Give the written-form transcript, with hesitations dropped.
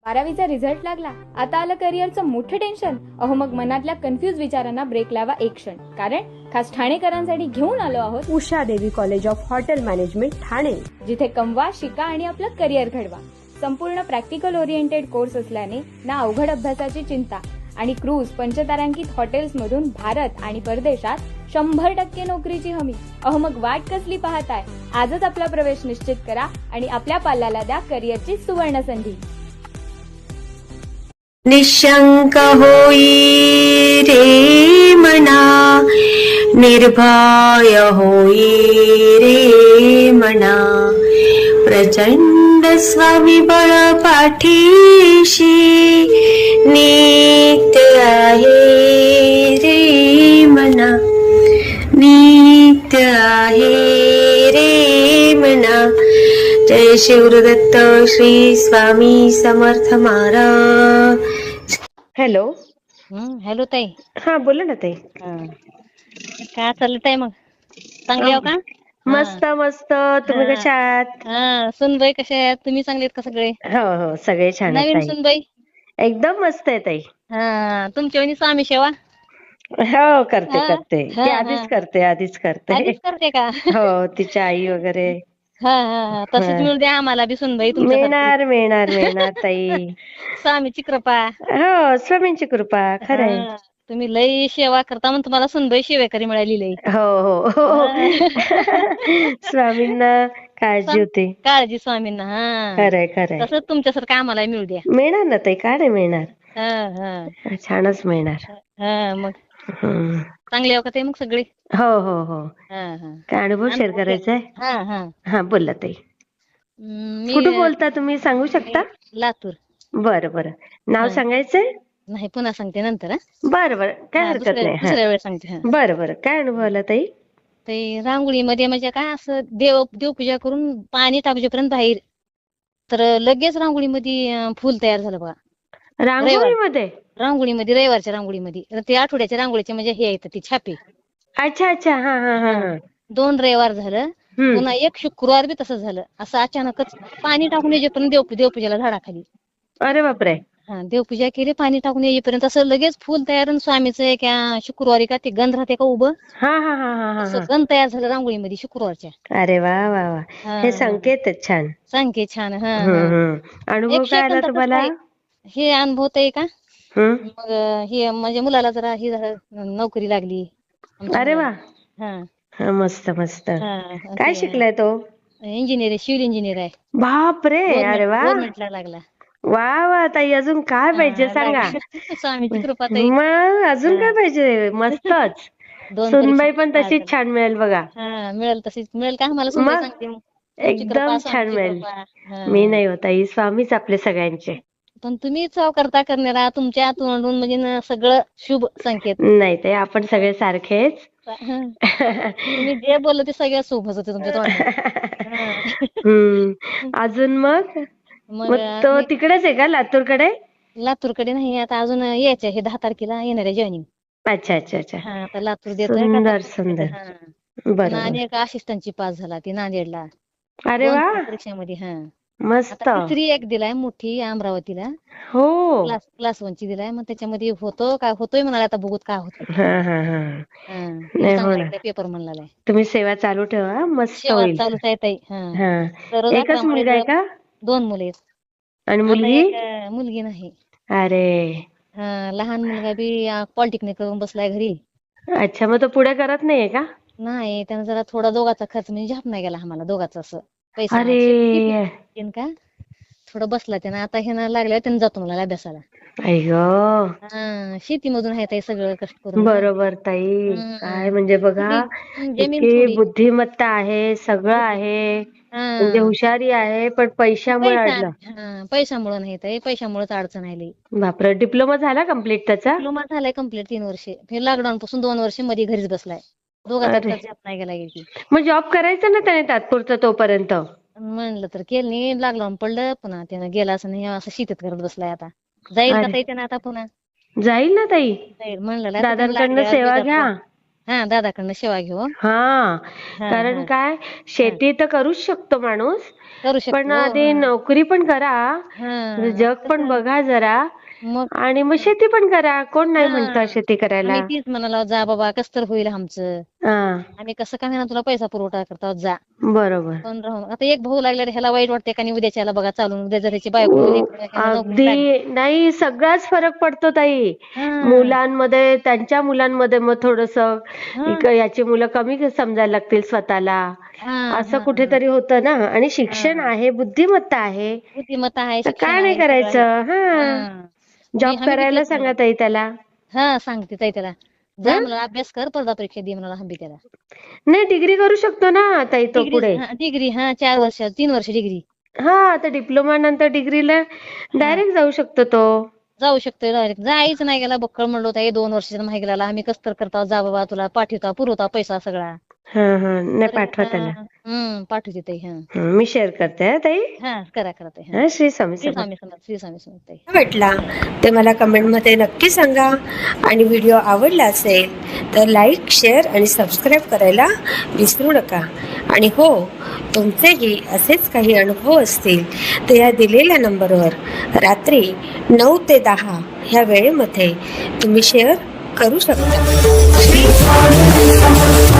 12वीचा result लागला, आता आलं करिअरचं मोठं टेन्शन. अहो मग मनातल्या कन्फ्युज विचारांना ब्रेक लावा एक क्षण. कारण खास ठाणेकरांसाठी घेऊन आलो आहोत उषा देवी college of hotel management Thane, जिथे कमवा, शिका आणि आपलं करिअर घडवा. संपूर्ण प्रॅक्टिकल ओरिएंटेड कोर्स असल्याने ना अवघड अभ्यासाची चिंता आणि क्रूज पंचतारांकित हॉटेल्समधून भारत आणि परदेशात 100% नोकरीची हमी. अहो मग वाट कसली पाहताय? आजच आपला प्रवेश निश्चित करा आणि आपल्या पाल्याला द्या करिअरची सुवर्ण संधी. निशंक होई रे मना, निर्भय होई रे मना, प्रचंड स्वामीबळ पाठीशी नित्य आहे रे मना, नित्य आहे रे मना. जय शिवदत्त श्री स्वामी समर्थ महाराज. हॅलो. हॅलो ताई. हा बोला ना ताई. काय चाललं ताई मग? चांगली आहो का? मस्त मस्त. तुम्ही कशा आहात? सुनबाई कशा आहेत? तुम्ही चांगले आहेत का सगळे? हो हो सगळे छान आहेत नवीन ताई. सुनबाई? एकदम मस्त आहे ताई. तुमच्या वाणी स्वामी सेवा? हो करते हा, करते. हा, ती हा. आधीच करते आधीच करते का? हो तिच्या आई वगैरे. तसंच मिळू द्या आम्हाला बी सुनबाई तुमच्यासारखी. मिळणार मिळणार मिळणार ताई. स्वामीची कृपा. हो स्वामींची कृपा खरंय. तुम्ही लई सेवा करता म्हणून तुम्हाला सुनबाई सेवेकरी मिळाली लई. हो हो हो. स्वामींना काळजी होती. काळजी स्वामींना. खरंय खरंय. तसंच तुमच्यासारखं आम्हाला मिळू द्या. मिळणार ना ताई, का नाही मिळणार? छानच मिळणार. मग हम्म. चांगले आहो का ते मग सगळे? हो हो हो. काय अनुभव शेअर करायचाय? हा बोला ताई. मी कुठून बोलता तुम्ही, सांगू शकता? लातूर. बरं बरं. नाव सांगायचंय? नाही पुन्हा सांगते नंतर. बरं बरं काय हरकत नाही. दुसऱ्या वेळेस सांगते. बरं बरं. काय अनुभव आला ताई? ते रांगोळीमध्ये म्हणजे काय असं देवपूजा करून पाणी टाकूपर्यंत बाहेर, तर लगेच रांगोळीमध्ये फुल तयार झालं बघा. रांगोळीमध्ये? रांगोळीमध्ये, रविवारच्या रांगोळीमध्ये. ते आठवड्याच्या रांगोळीचे म्हणजे हे येतं ती छापे. अच्छा अच्छा. हा हा हा. 2 रविवार झालं. पुन्हा 1 शुक्रवार बी तसंच झालं. असं अचानकच पाणी टाकून येईपर्यंत देवपूजेला झाडाखाली. अरे बापरे. देवपूजा केली, पाणी टाकून येईपर्यंत असं लगेच फुल तयार. आणि स्वामीचं एक शुक्रवारी का ते गंध राहते का उभं, हा हा हा हा असं हा. गंध तयार झालं रांगोळीमध्ये शुक्रवारच्या. अरे वा वा वा. हे संकेत आहेत छान. संकेत छान. अनुभव एक काय आला सेकंदातच तुम्हाला? हे अनुभव आहे का? हम्म. मग हे म्हणजे मुलाला जरा ही नोकरी लागली आमच्या अरे वा. मुलाला. हा मस्त मस्त. काय शिकलाय तो? इंजिनियर, सिव्हिल इंजिनियर आहे. बापरे. अरे वा. गव्हर्नमेंटला लागला. वा वा ताई. अजून काय पाहिजे सांगा. स्वामीची कृपा ताई. मग अजून काय पाहिजे? मस्तच. 2 सुनबाई पण परीक्षा तशीच छान मिळेल बघा. मिळेल तशीच मिळेल का आम्हाला? सुनबाई मग सांगते मग. तुमची कृपा, एकदम छान स्वामीची मिळेल. कृपा. मी नाही होत ताई, स्वामीच आपले सगळ्यांचे. पण तुम्ही चाव करता करणारा, तुमच्या तोंडून म्हणजे सगळं शुभ संकेत. नाही ताई, आपण सगळे सारखेच. तुम्ही जे बोलले ते सगळ्यात शुभच होते तुमच्या तोंडात. अजून मग मग तो तिकडेच आहे का, लातूरकडे? लातूरकडे नाही, आता अजून यायचं हे 10 तारखेला येणार आहे जॉईनिंग. अच्छा अच्छा अच्छा. आता लातूर देतोय. सुंदर सुंदर. बरोबर. आणि एक असिस्टंटची पास झाला ती नांदेडला. अरे वा. 2 परीक्षेमध्ये. मस्त. आता तिसरी एक दिलाय मोठी अमरावतीला. हो. क्लास 1 ची दिलाय. मग त्याच्यामध्ये होतोय म्हणाले, आता बघूत काय होतं. हा हा हा. नाही होणार. पेपर म्हणलाय. तुम्ही सेवा चालू ठेवा, मस्त सेवा होईल. चालूच आहे ताई. हा. एकच मुलगा आहे का? 2 मुले आहेत. आणि आता मुलगी? एक मुलगी नाही. अरे. लहान मुलगा बी पॉलिटेक्निक करून बसलाय घरी. अच्छा. मग तो पुढे करत नाहीये का? नाही, त्यानं जरा थोडा दोघाचा खर्च म्हणजे झाप नाही गेला आम्हाला दोघाचा, असं पैसा अरे. का थोडं बसला त्यानं. आता ह्यानं लागल्यावर त्यानं जातो मला अभ्यासाला. आई ग. शेतीमधून आहे ताई सगळं कष्ट करून. बरोबर ताई. काय म्हणजे बघा, जमीन इतकी थोडी. बुद्धिमत्ता आहे, सगळं आहे, म्हणजे हुशारी आहे, पण पैशामुळे अडलं. पैशामुळे नाही ताई, पैशामुळेच अडचण आहे लई. बापरे. डिप्लोमा झाला कम्प्लीट त्याचा? डिप्लोमा झालाय कम्प्लीट 3 वर्षे. हे लॉकडाऊन पासून 2 वर्ष मध्ये घरीच बसलाय. दोघाचा खर्च जात नाही गेला की. मग जॉब करायचा ना त्याने तात्पुरतं तोपर्यंत. म्हणलं तर केलं नाही, लॉकडाऊन पडलं. पुन्हा त्यानं गेला असं नाही, असं शेतीत करत बसलाय आता. जाईल का ताई त्यानं आता पुन्हा? जाईल ना ताई. जाईल म्हणलं. दादांकडनं सेवा घ्या. दादाकडनं सेवा घेऊ. हा. कारण काय, शेती तर करूच शकतो माणूस, करू शकतो पण आधी नोकरी पण करा, हा. जग पण बघा जरा, मग आणि मग शेती पण करा. कोण नाही म्हणतं शेती करायला. आम्ही तीच म्हणाला, जा बाबा कस तर होईल आमचं, हा, आम्ही कसं का तुला पैसा पुरवठा करता, जा बरोबर. पण राहून. आता एक भाऊ लागल्यावर ह्याला वाईट वाटते का नाही, उद्याच्याला बघा चालून, उद्या जर ह्याची बायको ह्याला नोकरी लागली. अगदी नाही, सगळाच फरक पडतो ताई. हा. मुलांमध्ये, त्यांच्या मुलांमध्ये मग थोडस हा. याची मुलं कमी समजायला लागतील स्वतःला, हा, असं हा, कुठेतरी होतं ना. आणि शिक्षण आहे, बुद्धिमत्ता आहे, बुद्धिमत्ता आहे, तर शिक्षण काय नाही आहे, सगळं आहे. करायचं. हा, हा. जॉब आम्ही बी करायला तेच सांगा म्हणलं. ताई त्याला. हा, सांगते ताई त्याला, जा हं? मला अभ्यास कर, स्पर्धा परीक्षा दे म्हणाला हंबी त्याला. नाही, डिग्री करू शकतो ना ताई तो डिग्री, पुढे. डिग्री 4 वर्ष 3 वर्ष डिग्री. हा, आता डिप्लोमा नंतर डिग्रीला डायरेक्ट जाऊ शकतो तो. जाऊ शकतोय डायरेक्ट. जायचं नाही गेला बक्कळ म्हणलो होता, 2 वर्षाचा मागे गेला, आम्ही कस तर करता, जा बाबा तुला पाठवता, पुरवता पैसा सगळा. हा हा, नाही पाठवा त्याला. पाठवते ताई. मी शेअर करते हा ताई. करा ताई. हा, श्री स्वामी श्री समर्थ. स्वामी समर्थ, श्री स्वामी समर्थ ताई. वाटला ते मला कमेंटमध्ये नक्की सांगा. आणि व्हिडिओ आवडला असेल तर लाईक, शेअर आणि सबस्क्राईब करायला विसरू नका. आणि हो, तुमचेही असेच काही अनुभव असतील तर या दिलेल्या नंबरवर रात्री 9 ते 10 ह्या वेळेमध्ये तुम्ही शेअर करू शकता. श्री स्वामी समर्थ.